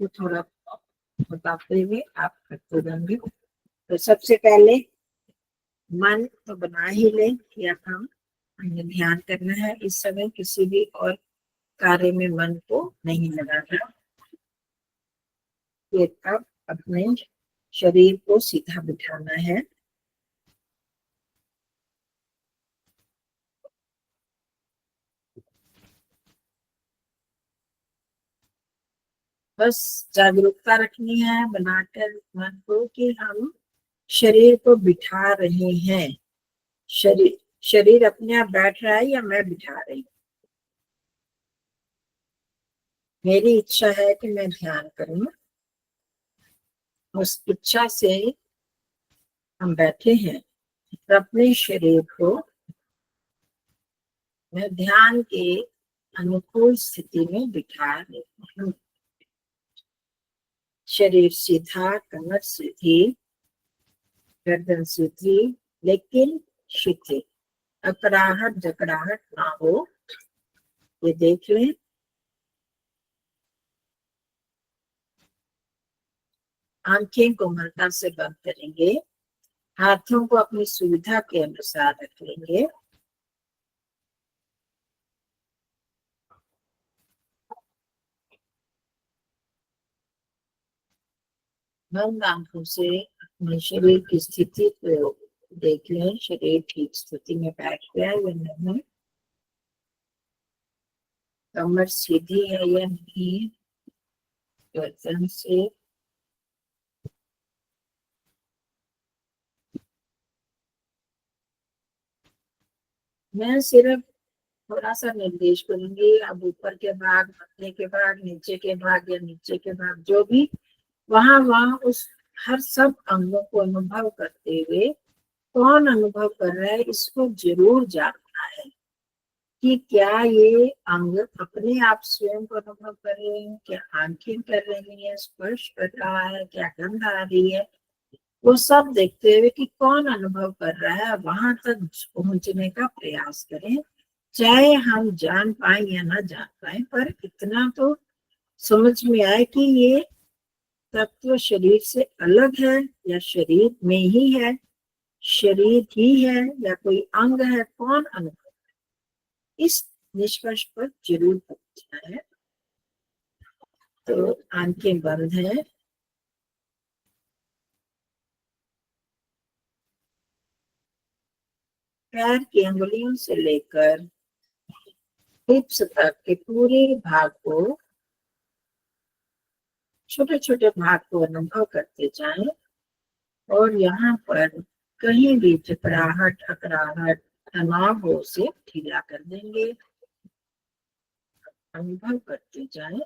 आपको थोड़ा बताते हुए आप करते रहेंगे। तो सबसे पहले मन तो बना ही ले कि अब हमें ध्यान करना है। इस समय किसी भी और कार्य में मन को नहीं लगाना। फिर अब अपने शरीर को सीधा बिठाना है। बस जागरूकता रखनी है बनाकर मन को कि हम शरीर को बिठा रहे हैं। शरीर शरीर अपने आप बैठ रहा है या मैं बिठा रही हूँ। मेरी इच्छा है कि मैं ध्यान करूं, उस इच्छा से हम बैठे हैं। तो अपने शरीर को मैं ध्यान के अनुकूल स्थिति में बिठा रही हूँ। शरीर सीधा, कमर सीधी, गर्दन सीधी, लेकिन शिथिल, अकड़ाहट जकड़ाहट ना हो, ये देख लें। आंखें कोमलता से बंद करेंगे। हाथों को अपनी सुविधा के अनुसार रख लेंगे। बंद आंखों से अपने शरीर की स्थिति को देख लें। शरीर ठीक स्थिति में बैठ गया है या नहीं, कमर सीधी है या नहीं, गर्दन से मैं सिर्फ थोड़ा सा निर्देश करूंगी। अब ऊपर के भाग, मथने के भाग, नीचे के भाग या नीचे के भाग, जो भी वहां वहां उस हर सब अंगों को अनुभव करते हुए कौन अनुभव कर रहा है, इसको जरूर जानना है कि क्या ये अंग अपने आप स्वयं को अनुभव कर रहे हैं, क्या आंखें कर रही है, स्पर्श कर रहा है, क्या गंध आ रही है। वो सब देखते हुए कि कौन अनुभव कर रहा है, वहां तक पहुंचने का प्रयास करें। चाहे हम जान पाए या ना जान पाए, पर इतना तो समझ में आए कि ये तत्व शरीर से अलग है या शरीर में ही है, शरीर ही है या कोई अंग है, कौन अनुभव, इस निष्कर्ष पर जरूर पहुंचना है। तो आंखें बंद है। पैर की अंगुलियों से लेकर हिप्स तक के पूरे भाग को, छोटे छोटे भाग को अनुभव करते जाएं। और यहाँ पर कहीं भी जकड़ाहट, अकड़ाहट, तनाव हो उसे ढीला कर देंगे। अनुभव करते जाएं।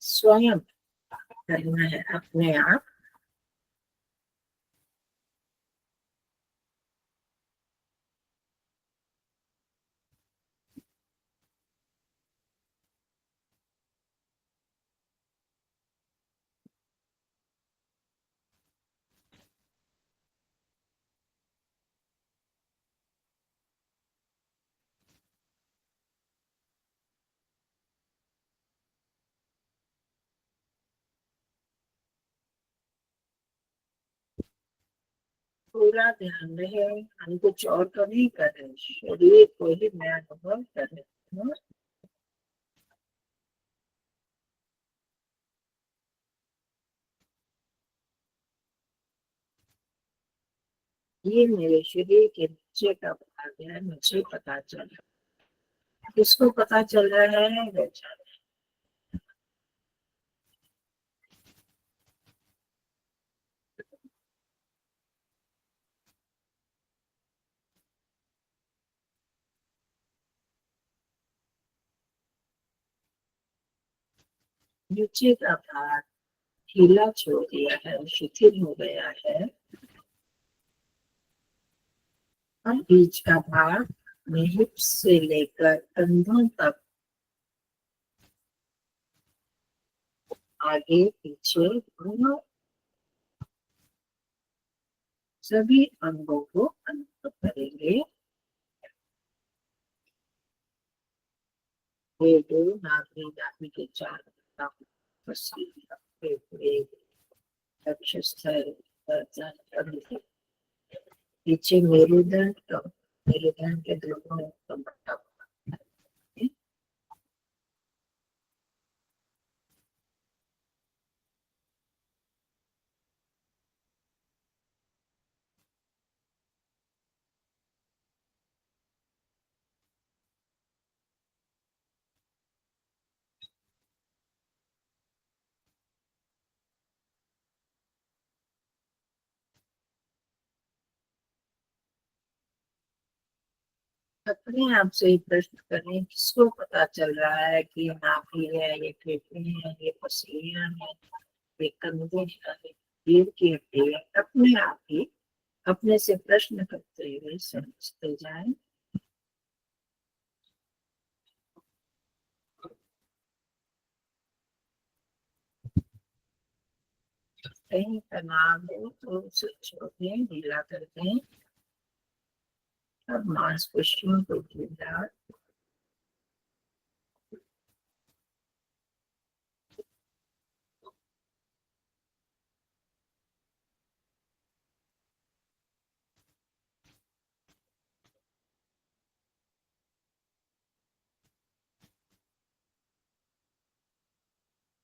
स्वयं करना है अपने आप। पूरा ध्यान रहे, हम कुछ और तो नहीं कर रहे, शरीर को ही मैं अनुभव कर रही हूँ। ये मेरे शरीर के नीचे का भाग है, मुझे पता चल रहा है। किसको पता चल रहा है? बेचारा नीचे का भाग ढीला छोड़ दिया है, शिथिल हो गया है। अब बीच का भाग में हिप्स से लेकर कंधों तक, आगे पीछे दोनों सभी अंगों को अनुभव करेंगे। ये दो नाभि, नाभि के चार फेफड़े, वक्षस्थल, गर्दन, कंधे, पीछे मेरुदंड, तो मेरुदंड के दोनों कमर, अपने आप से ही प्रश्न करें, किसको पता चल रहा है कि ये नाभि है, ये फेफड़े हैं, ये पसलियां हैं, ये कंधे हैं, ये रीढ़ की हड्डी है। अपने आप ही अपने से प्रश्न करते हुए समझते जाए। कहीं तनाव हो तो उसे छोड़ दें, ढीला कर दें। अब मांसपेशियों को ढीला,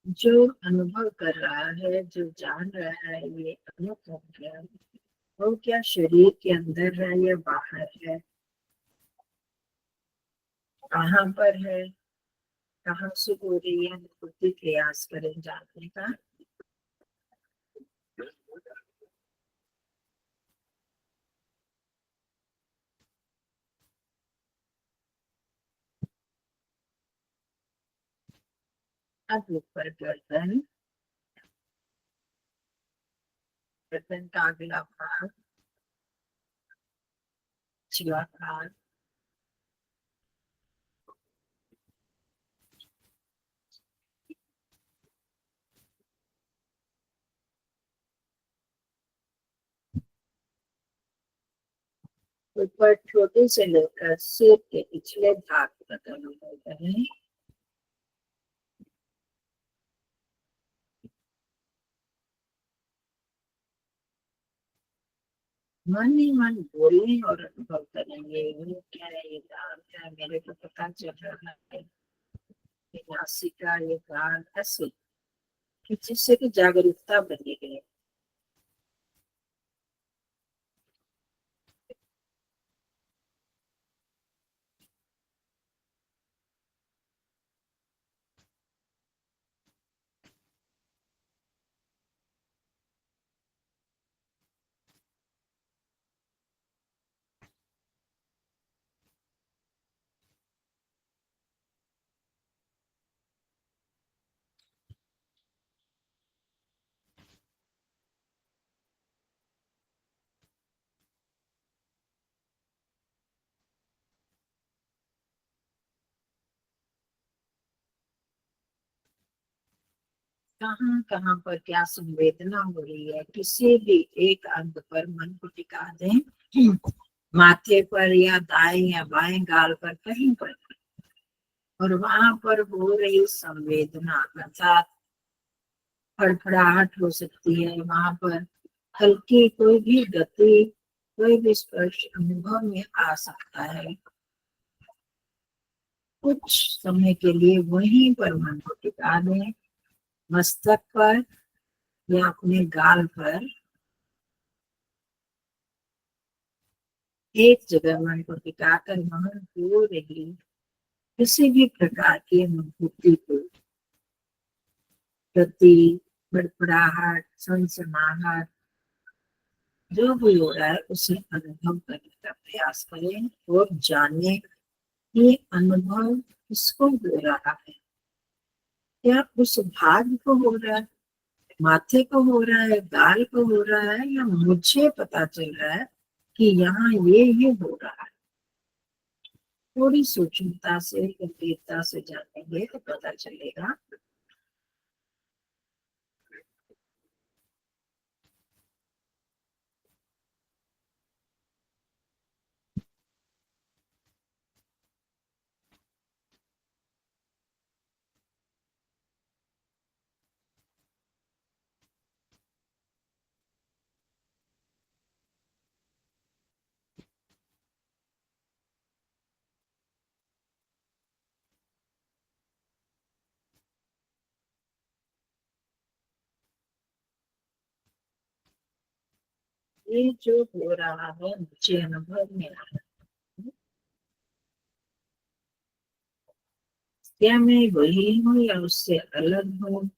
जो अनुभव कर रहा है, जो जान रहा है, ये अनुभव है, वो क्या शरीर के अंदर है या बाहर है, कहाँ पर है, कहाँ से हो रही है, बुद्धि प्रयास करें जानने का। अब ऊपर गर्दन, गर्दन का अगला भाग, छिला भाग, ऊपर छोटे से लेकर सिर के पिछले भाग तक अनुभव करें। मन ही मन बोलें और अनुभव करेंगे, ये क्या है, ये दांत है, मेरे को पता चल रहा है, ये नासिका, ये गाल, ऐसे कि जिससे कि जागरूकता बनेगी। कहाँ कहाँ पर क्या संवेदना हो रही है, किसी भी एक अंग पर मन को टिका दें, माथे पर या दाएं या बाएं गाल पर, कहीं पर, और वहां पर हो रही संवेदना अर्थात फड़फड़ाहट हो सकती है, वहां पर हल्की कोई भी गति, कोई भी स्पर्श अनुभव में आ सकता है। कुछ समय के लिए वहीं पर मन को टिका दें, मस्तक पर या अपने गाल पर, एक जगह मन को टिकाकर वहां हो रही किसी भी प्रकार की अनुभूति को, गति, बड़बड़ाहट, सनसनाहट, जो भी हो रहा है उसे अनुभव करने का प्रयास करें और जाने ये अनुभव किसको हो रहा है, क्या उस भाग को हो रहा है, माथे को हो रहा है, गाल को हो रहा है, या मुझे पता चल रहा है कि यहाँ ये हो रहा है। थोड़ी सूक्ष्मता से, गंभीरता से जानेंगे तो पता चलेगा। ये जो हो रहा है मुझे अनुभव में आ रहा है, क्या मैं वही हूँ या उससे अलग हूँ?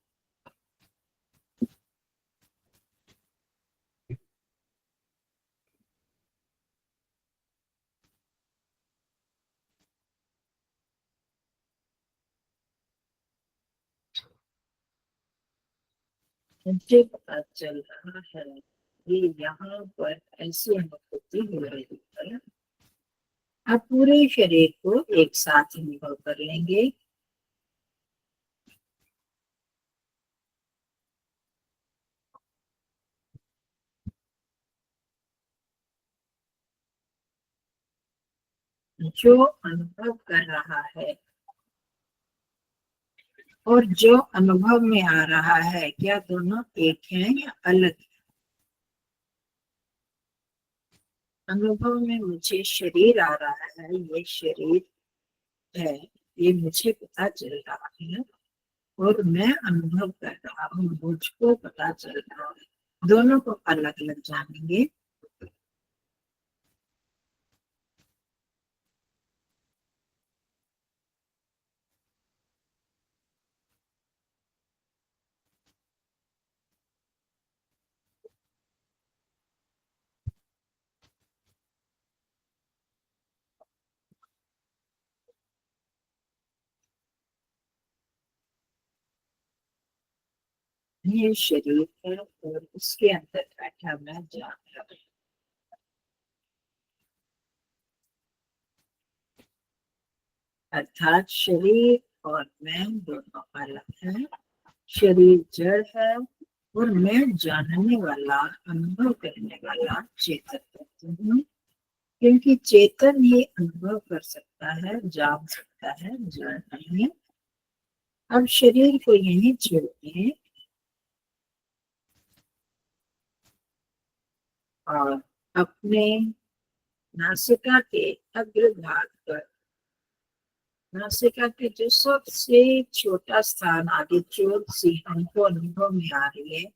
मुझे पता चल रहा है कि यहाँ पर ऐसी अनुभूति हो रही है। आप पूरे शरीर को एक साथ अनुभव कर लेंगे। जो अनुभव कर रहा है और जो अनुभव में आ रहा है, क्या दोनों एक हैं या अलग? अनुभव में मुझे शरीर आ रहा है, ये शरीर है, ये मुझे पता चल रहा है और मैं अनुभव कर रहा हूँ, मुझको पता चल रहा है। दोनों को अलग अलग जानेंगे। ये शरीर है और उसके अंदर बैठा मैं जान रहा हूँ। अर्थात शरीर और मैं दोनों अलग हैं। शरीर जड़ है और मैं जानने वाला, अनुभव करने वाला चेतन तत्व हूँ। क्योंकि चेतन ही अनुभव कर सकता है, जान सकता है, जड़ नहीं। अब शरीर को यहीं छोड़िए और अपने नासिका के अग्रभाग पर, नासिका के जो सबसे छोटा स्थान, आगे जो सी हमको अनुभव में आ रही है,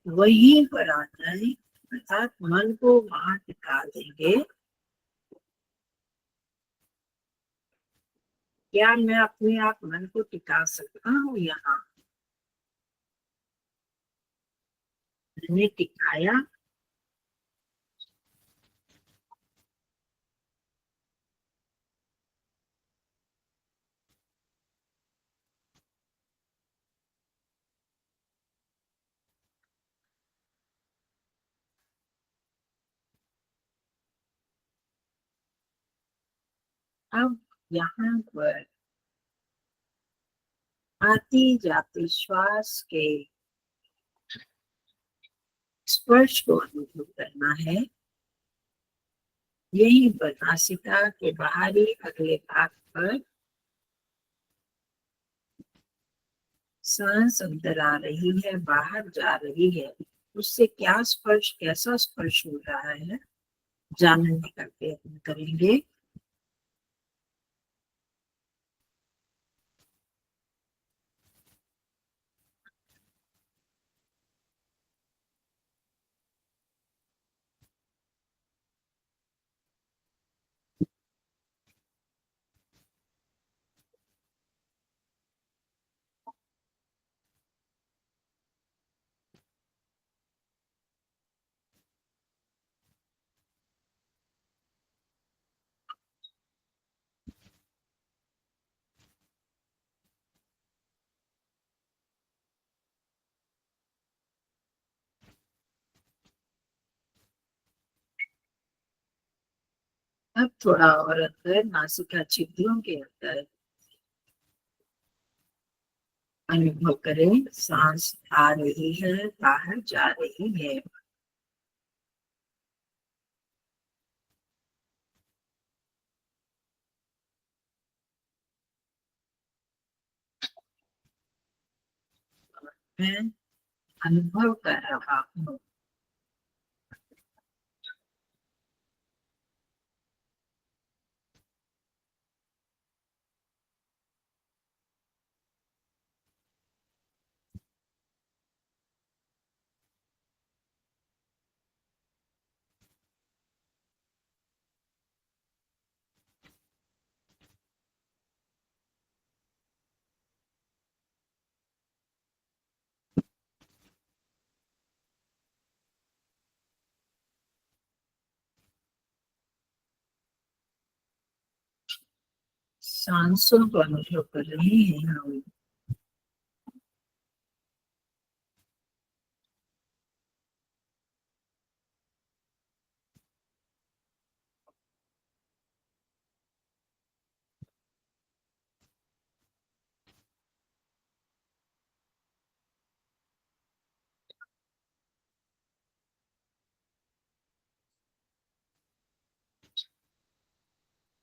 वहीं पर आ जाए। अर्थात मन को वहां टिका देंगे। क्या मैं अपने आप मन को टिका सकता हूँ यहाँ? मैंने टिकाया। अब यहाँ पर आती जाती श्वास के स्पर्श को अनुभव करना है। यही पर नासिका के बाहरी अगले भाग पर सांस अंदर आ रही है, बाहर जा रही है, उससे क्या स्पर्श, कैसा स्पर्श हो रहा है, जानने का प्रयत्न करेंगे। अब थोड़ा और अंदर नासिका छिद्रों के अंदर अनुभव करें, सांस आ रही है, बाहर जा रही है। मैं अनुभव कर रहा हूँ। सांसों को अनुभव कर रहे हैं हम।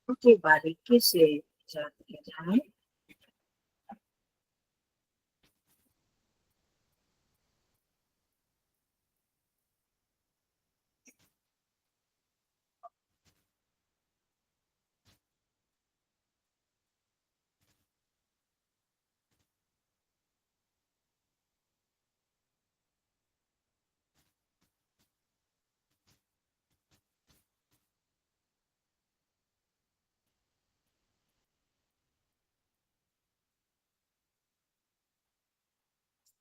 उनकी बारीकी से जाते जाए।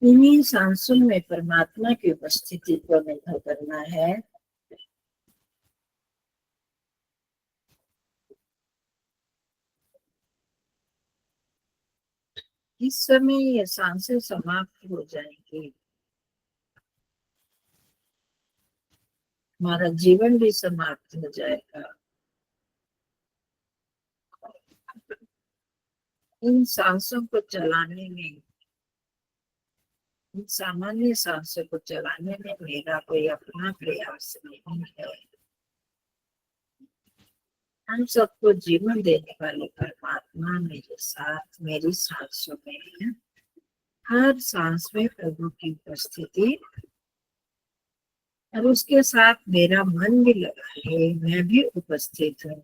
इन्हीं सांसों में परमात्मा की उपस्थिति को अनुभव करना है। इस समय ये सांसें समाप्त हो जाएंगी, हमारा जीवन भी समाप्त हो जाएगा। इन सांसों को चलाने में, इन सामान्य सांसों को चलाने में मेरा कोई अपना प्रयास नहीं है। हम सबको जीवन देने वाले परमात्मा मेरे साथ मेरी सांसों में है। हर सांस में प्रभु की उपस्थिति और उसके साथ मेरा मन भी लगा है, मैं भी उपस्थित हूँ।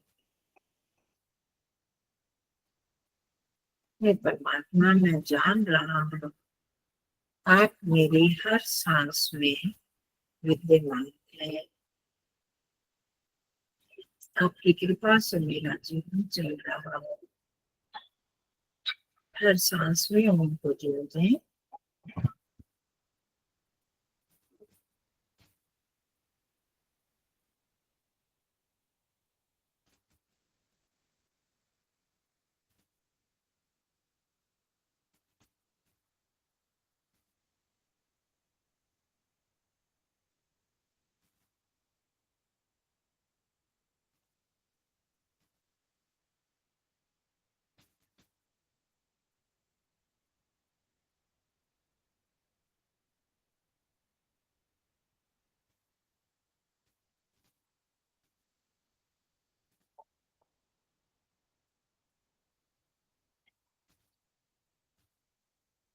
मैं परमात्मा, मैं जान रहा हूँ आप मेरी हर सांस में विद्यमान है। आपकी कृपा से मेरा जीवन चल रहा है। हर सांस में उनको जोड़ दें।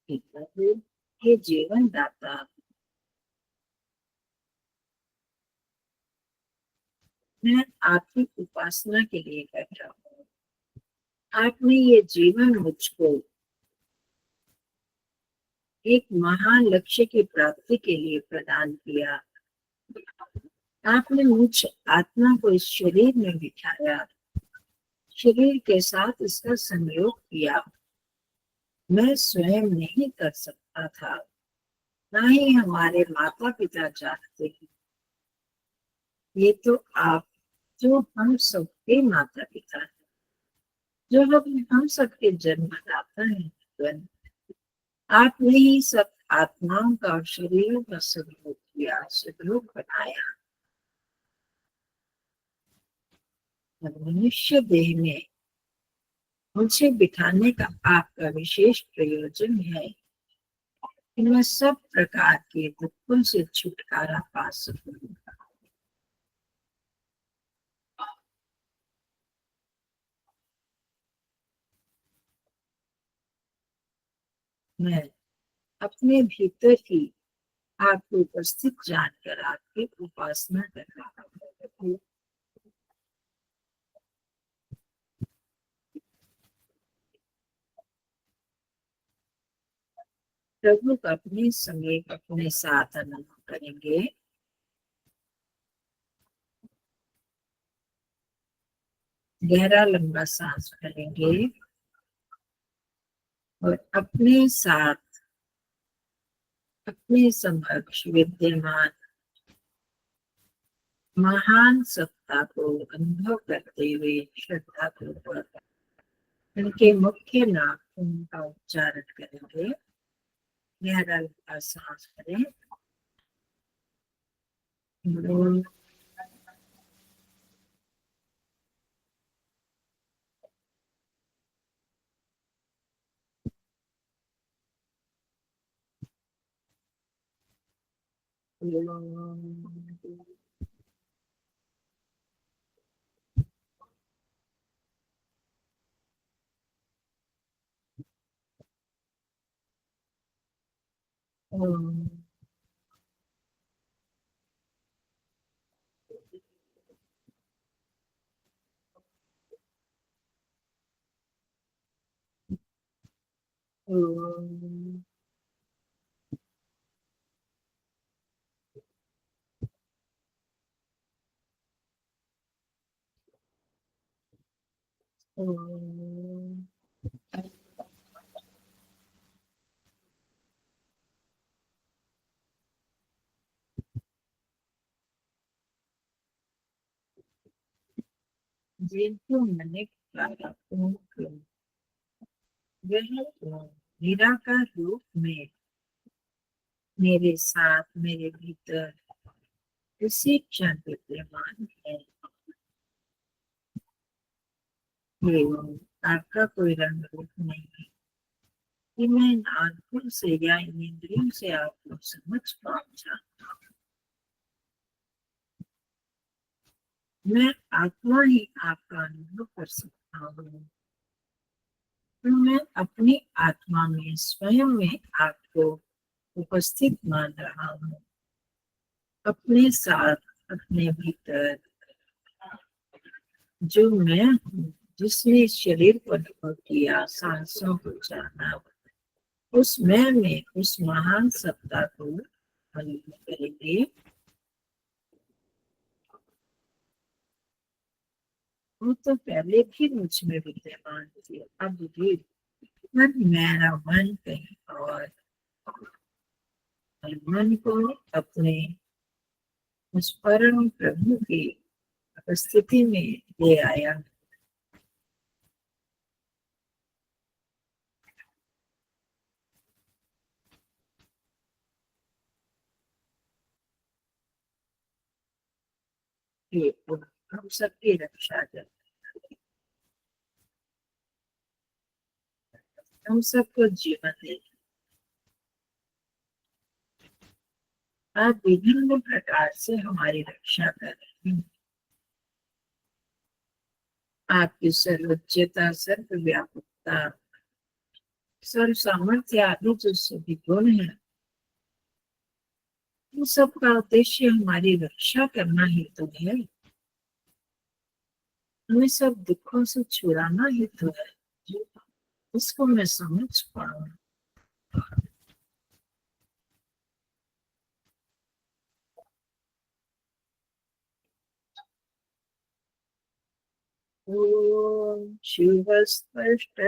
ये जीवन दाता, मैं आपकी उपासना के लिए बैठा हूँ। आपने ये जीवन मुझको एक महान लक्ष्य की प्राप्ति के लिए प्रदान किया। आपने मुझ आत्मा को इस शरीर में बिठाया, शरीर के साथ इसका संयोग किया। मैं स्वयं नहीं कर सकता था, ना ही हमारे माता पिता जानते हैं। ये तो आप, जो हम सबके माता पिता हैं, जो हम सबके जन्मदाता हैं। आपने ही सब आत्माओं का, शरीरों का स्वरूप किया, स्वरूप बनाया और मनुष्य देह में मुझे बिठाने का आपका विशेष प्रयोजन है कि मैं सब प्रकार के दुखों से छुटकारा पा सकूं। मैं अपने भीतर ही आपको उपस्थित जानकर आपकी उपासना कर रहा हूँ। प्रभु का अपने समय अपने साथ अनुभव करेंगे। गहरा लंबा सांस भरेंगे और अपने साथ अपने समक्ष विद्यमान महान सत्ता को अनुभव करते हुए श्रद्धा पूर्वक इनके मुख्य नाम का उच्चारण करेंगे। गहरा सांस करें। जिनको मैंने वह निराकार रूप में मेरे साथ मेरे भीतर उसी क्षण विद्यमान है। आपका कोई रंग रूप नहीं है कि मैं इन आंखों से या इन इंद्रियों से आपको समझ पाऊंगा। मैं आत्मा ही आपका अनुभव कर सकता हूँ। तो मैं अपनी आत्मा में स्वयं में आपको उपस्थित मान रहा हूँ, अपने साथ अपने भीतर। जो मैं हूँ जिसने इस शरीर को अनुभव किया, सांसों को जाना, उस मैं में उस महान सत्ता को अनुभव करेंगे। वो तो पहले भी मुझ में विद्यमान थी, अब भी मेरा मन कहीं और, मन को अपने उस परम प्रभु की उपस्थिति में ले आया। हम सबकी रक्षा कर, हम सबको जीवन दे। आप विभिन्न प्रकार से हमारी रक्षा कर रहे हैं। आपकी सर्वोच्चता, सर्वव्यापकता, सर्व सामर्थ्य आदि जो सभी गुण है, उन सब का उद्देश्य हमारी रक्षा करना ही तो है। हमें सब दुखों से छुड़ाना ही तो है। उसको मैं समझ पाऊँ। ओम शिव स्पष्ट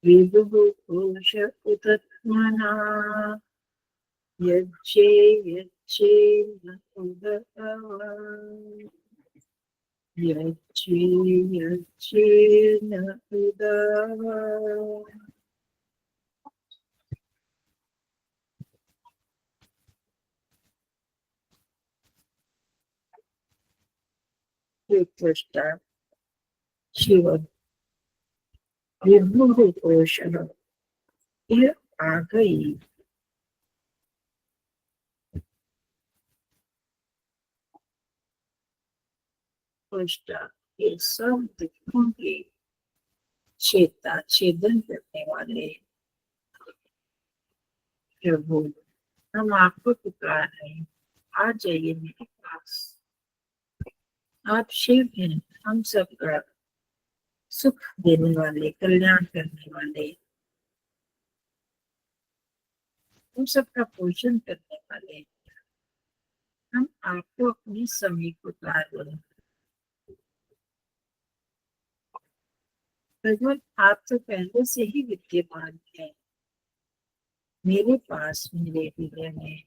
विभुः कोश उतत्मना यज्ञे यज्ञे न उदगात्। यज्ञे यज्ञे न उदगात्। शिव विभुः कोश, ये आ गई। कोष्ठा, ये सब दुखों के छेदन करने वाले प्रभु, हम आपको पुकार रहे हैं, आ जाइए मेरे पास। आप शिव हैं, हम सबका सुख देने वाले, कल्याण करने वाले, हम सबका पोषण करने वाले। हम आपको अपनी समीप पुकार रहे हैं। भगवान, आप तो पहले से ही विद्यमान है मेरे पास, मेरे हृदय में।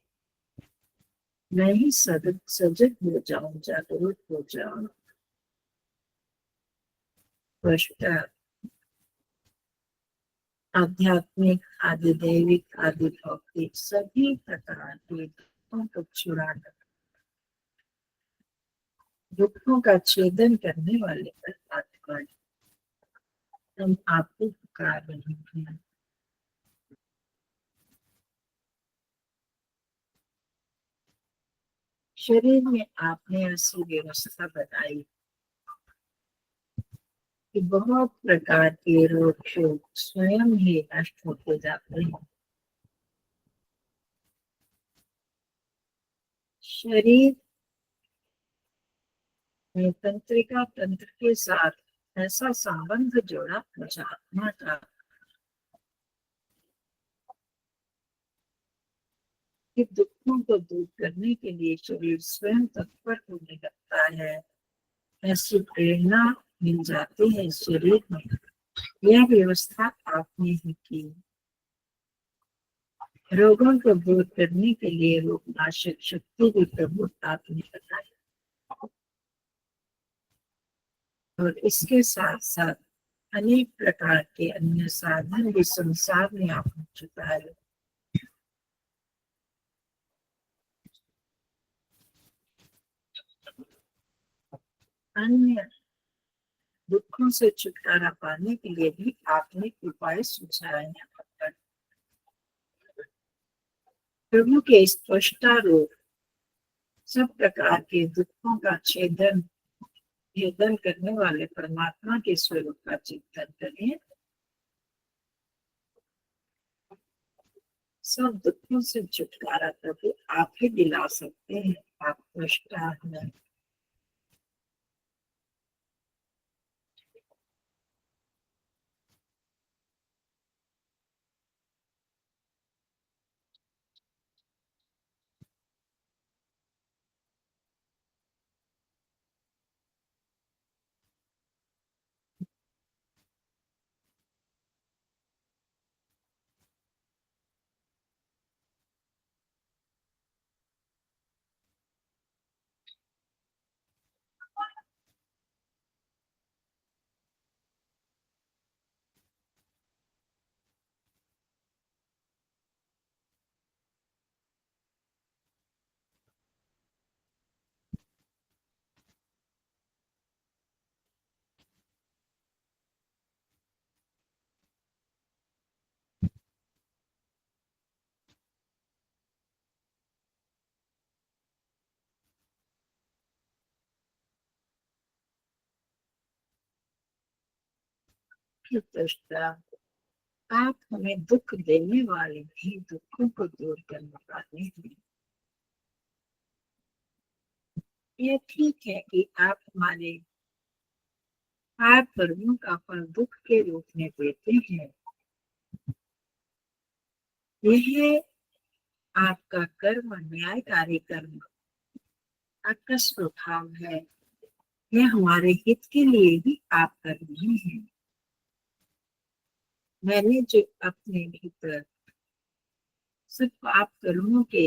मैं ही सजग हो जाऊं, जागरूक हो जाऊं। स्पष्ट आध्यात्मिक, आदि दैविक, आदि भौतिक सभी प्रकार के दुखों को छुड़ा कर दुखों का छेदन करने वाले परमात्मा हम आपको पुकार रहे हैं। शरीर में आपने ऐसी व्यवस्था बनाई कि बहुत प्रकार के रोग शोक स्वयं ही नष्ट होते जाते हैं। शरीर में तंत्रिका तंत्र के साथ ऐसा संबंध जोड़ा आत्मा का कि दुखों को दूर करने के लिए शरीर स्वयं तत्पर होने लगता है। ऐसी प्रेरणा मिल जाती है शरीर में। यह व्यवस्था आपने ही की। रोगों को दूर करने के लिए रोगनाशक शक्ति भी प्रभु आपने बताई और इसके साथ साथ अनेक प्रकार के अन्य साधन भी संसार में आपने छुपाए। अन्य दुखों से छुटकारा पाने के लिए भी आपने उपाय सुझाए हैं। प्रभु के स्पष्टारूप सब प्रकार के दुखों का छेदन करने वाले परमात्मा के स्वरूप का चिंतन करें। सब दुखों से छुटकारा प्रभु आप ही दिला सकते हैं। आप स्पष्टा हैं। स्पष्टा आप हमें दुख देने वाले भी दुखों को दूर करने वाले हैं। यह ठीक है कि आप हमारे हर कर्मों का फल दुख के रूप में देते हैं। यह आपका कर्म न्यायकारी कर्म आपका स्वभाव है। यह हमारे हित के लिए ही आप कर रहे हैं। मैंने जो अपने भीतर सब पाप कर्मों के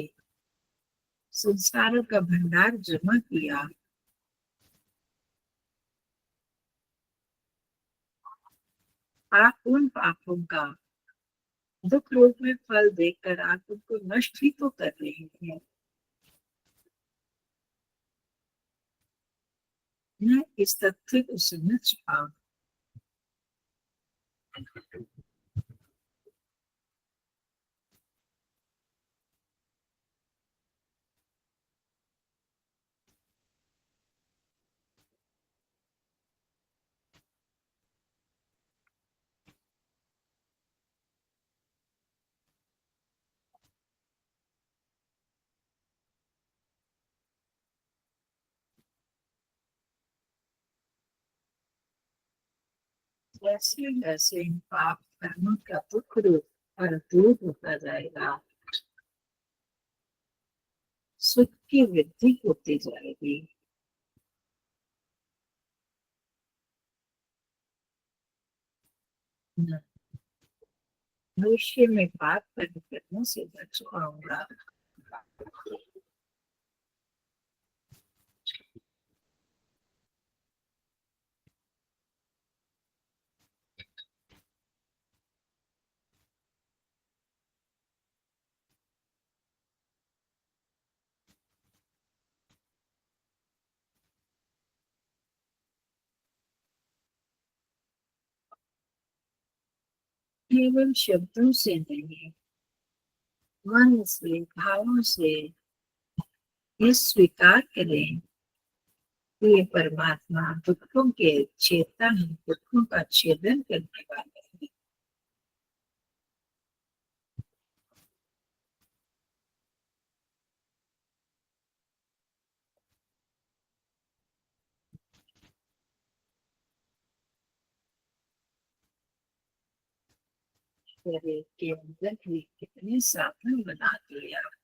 संस्कारों का भंडार जमा किया, आप उन पापों का दुख रूप में फल देकर आप उनको नष्ट ही तो कर रहे हैं। मैं इस तथ्य को समझ पाऊं। जैसे जैसे इन पाप कर्मों का दुख रूप और दूर होता जाएगा, सुख की वृद्धि होती जाएगी। भविष्य में पाप कर्म करने से बच पाऊंगा। केवल शब्दों से नहीं, मन से, भावों से ये स्वीकार करें कि ये परमात्मा दुखों के चेता है, दुखों का छेदन करने वाला है। शरीर के अंदर भी कितने साधन बना दिए आपने।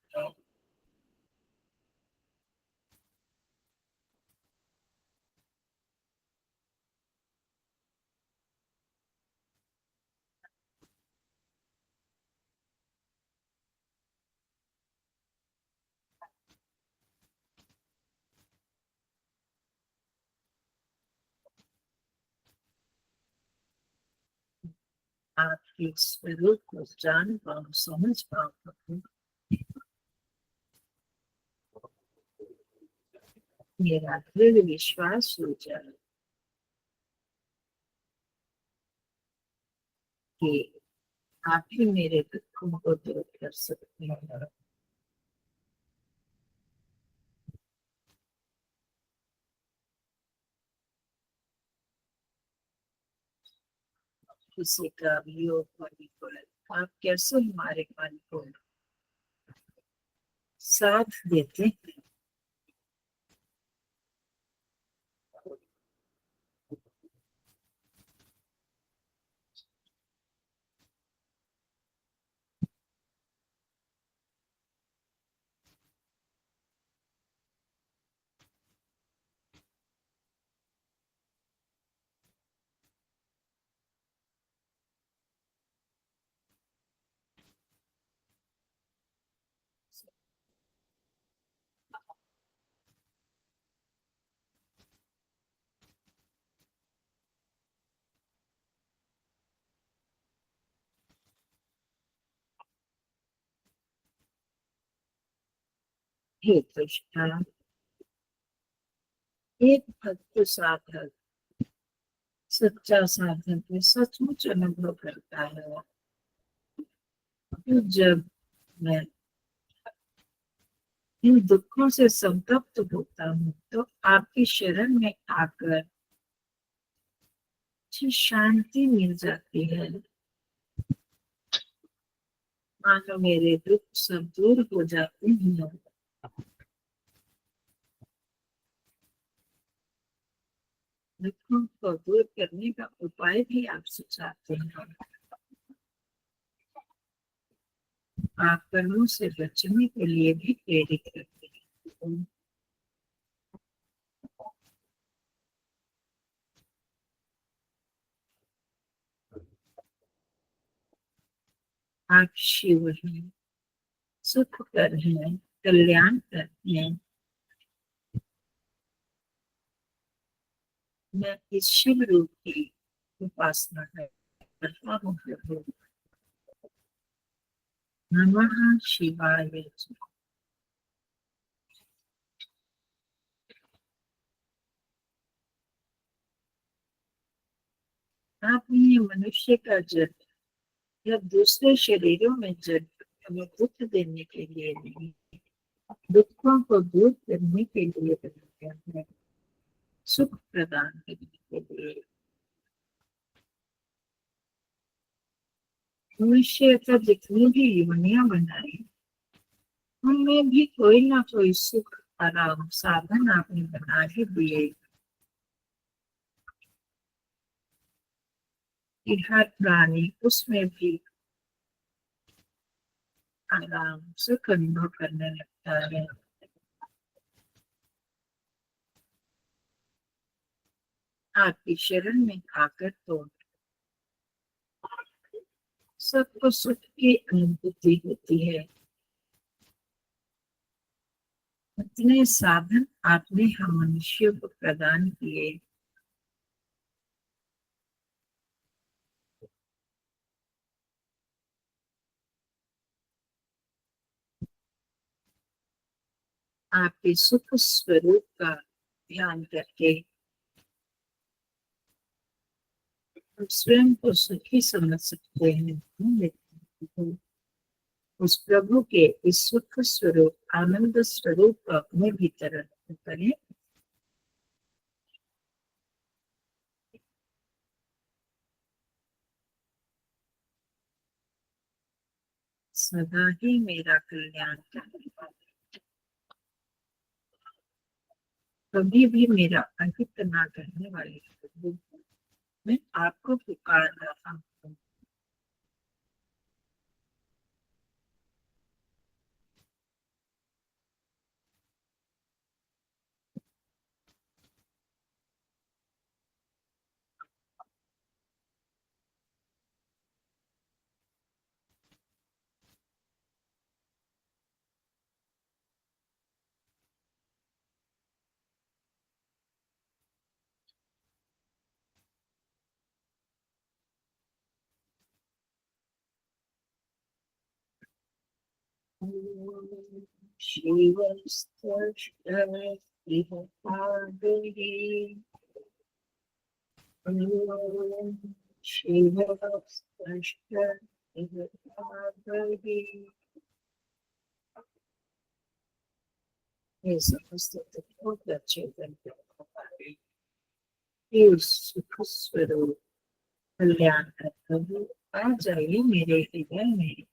आपके स्वरूप को जान पाओ, समझ पाओ, मेरा दृढ़ विश्वास हो जाए कि आप ही मेरे दुखों को दूर कर सकते हैं। किसी का वियोग होने पर आप कैसे हमारे मन को साथ देते हैं। हे कृष्णा, एक भक्त साधक, सच्चा साधक में सचमुच अनुभव करता है कि जब मैं इन दुखों से संतप्त होता हूँ तो आपकी शरण में आकर मुझे शांति मिल जाती है। मानो मेरे दुख सब दूर हो जाते हैं। दुखों को दूर करने का उपाय भी आप सुझाते हैं। आप कर्मों से बचने के लिए भी प्रेरित करते हैं। आप शिव हैं, सुख कर हैं, कल्याण करते हैं। मैं इस शिव रूप की उपासना करता हूँ प्रभु। नमः शिवाय। आपने मनुष्य का जन्म या दूसरे शरीरों में जन्म हमें दुख देने के लिए नहीं, दुखों को दूर करने के लिए बनाया है, सुख प्रदान करने के लिए। मनुष्य का जितनी भी योनियां बनाई, उनमें भी कोई ना कोई सुख आराम साधन आपने बना ही दिए कि हर प्राणी उसमें भी आराम सुख अनुभव करने लगता है। आपकी शरण में आकर तो सबको सुख की अनुभूति होती है। इतने साधन आपने हम मनुष्यों को प्रदान किए। आपके सुख स्वरूप का ध्यान करके हम स्वयं को सुखी समझ सकते हैं, लेकिन उस प्रभु के इस सुख स्वरूप, आनंद स्वरूप को अपने भीतर अनुभव करें। सदा ही मेरा कल्याण करने वाले, कभी भी मेरा अहित ना करने वाले प्रभु, मैं आपको पुकार रहा हूँ। शिव ये समस्त बहुत अच्छे बनते हैं। ये सुख स्वरूप कल्याण का प्रभु आ जाइए मेरे हृदय में।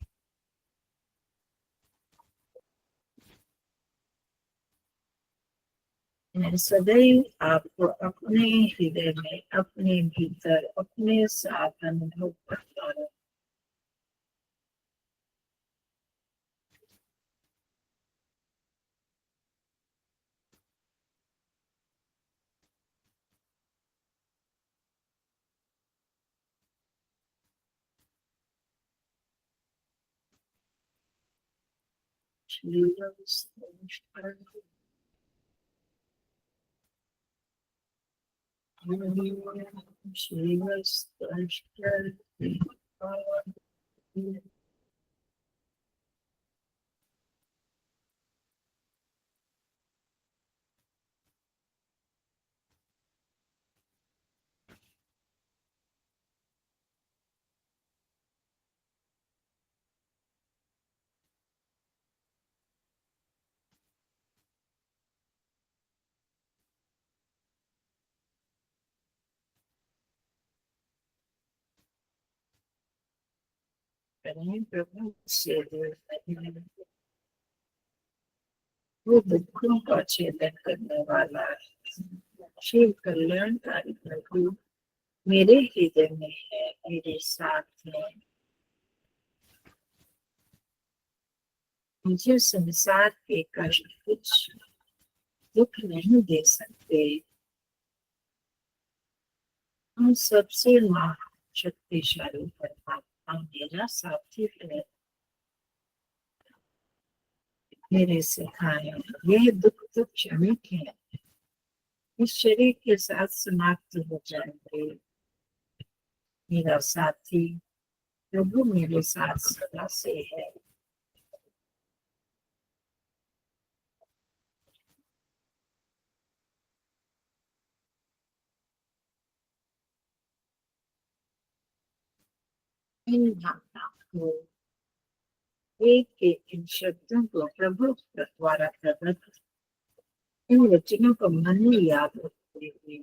मैं सदैव आपको अपने हृदय में, अपने भीतर, अपने साथ अनुभव करता रहूं। प्रभु से वो दुखों का छेदन करने वाला शिव कल्याणकारी प्रभु मेरे हृदय में है, मेरे साथ है। मुझे संसार के कष्ट कुछ दुख नहीं दे सकते। हम सबसे शक्तिशाली परमात्मा मेरा साथी है। मेरे सिखाए ये दुख तो क्षणिक है, इस शरीर के साथ समाप्त हो जाएंगे। मेरा साथी प्रभु मेरे साथ सदा से है। इन भावनाओं को, एक के इन शब्दों को प्रभु द्वारा प्रकट, इन वचनों को मन में याद रखते हुए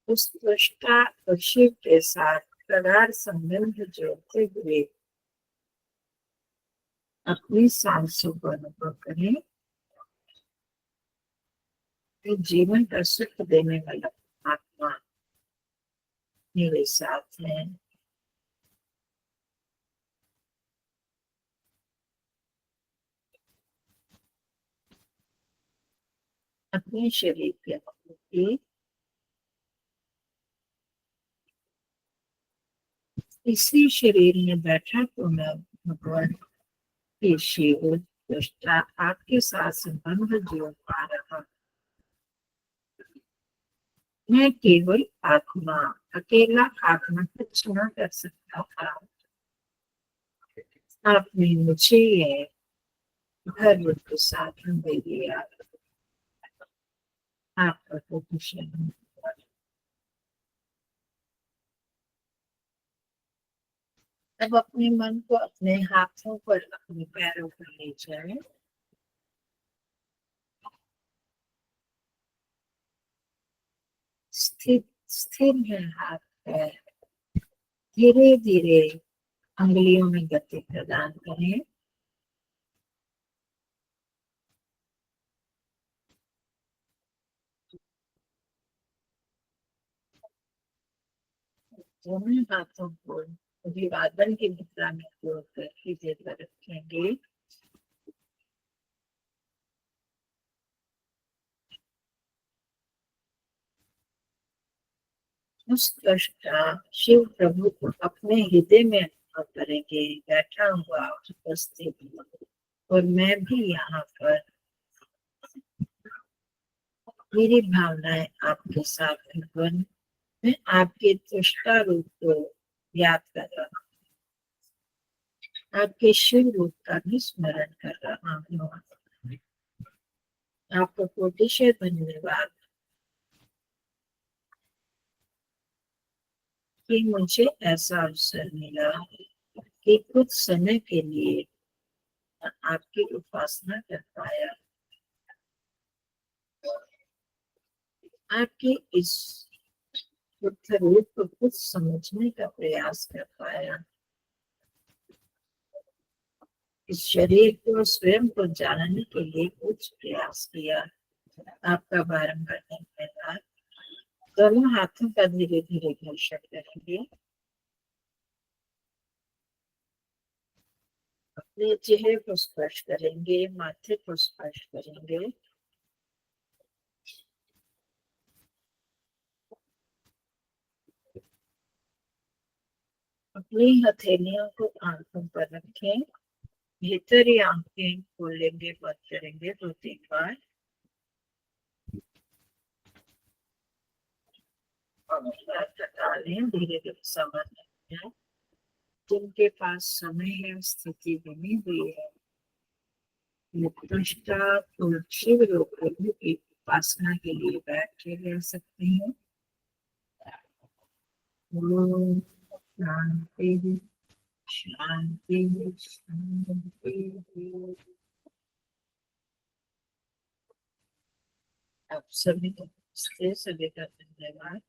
उस त्वष्टा और शिव के साथ प्रगाढ़ संबंध जोड़ते हुए अपनी सांसों को अनुभव करें। तो जीवन का सुख देने वाला आत्मा मेरे साथ है। अपने शरीर के अनुभूति इसी शरीर में बैठा तो मैं भगवान के शिव दृष्टा आपके साथ संबंध जोड़ पा रहा। मैं केवल आत्मा, अकेला आत्मा कुछ न कर सकता था। आपने मुझे ये धर्म को साधन दे दिया। आपका तो कुछ नहीं। अब अपने मन को अपने हाथों पर, अपने पैरों पर ले जाए। स्थिर स्थिर है हाथ पैर। धीरे धीरे अंगुलियों में गति प्रदान करें। दोनों हाथों को अभिवादन की मुद्रा में जोड़कर सीधे पर रखेंगे। उस दृष्टा शिव प्रभु को अपने हृदय में अनुभव करेंगे, बैठा हुआ उपस्थित। और मैं भी यहाँ पर, मेरी भावनाएं आपके साथ भगवान, मैं आपके दृष्टा रूप को याद कर रहा हूँ, आपके शिव रूप का भी स्मरण कर रहा हूँ। आपको कोटिशय धन्यवाद कि मुझे ऐसा अवसर मिला कि कुछ समय के लिए आपकी उपासना कर पाया, आपके इस बुद्ध रूप को कुछ समझने का प्रयास कर पाया, इस शरीर को स्वयं को जानने के लिए कुछ प्रयास किया। आपका बारंबार धन्यवाद। दोनों हाथों का धीरे धीरे घर्षण करेंगे। अपने चेहरे को स्पर्श करेंगे, माथे को स्पर्श करेंगे। अपनी हथेलियों को आंखों पर रखें। भीतरी आंखें खोलेंगे, बंद करेंगे 2-3 बार। धीरे धीरे सामान्य, जिनके पास समय है, स्थिति बनी हुई है, शिव लोग प्रभु की उपासना के लिए बैठे रह सकते हैं। ओम शांति शांति शांति। आप सभी को सभी का धन्यवाद।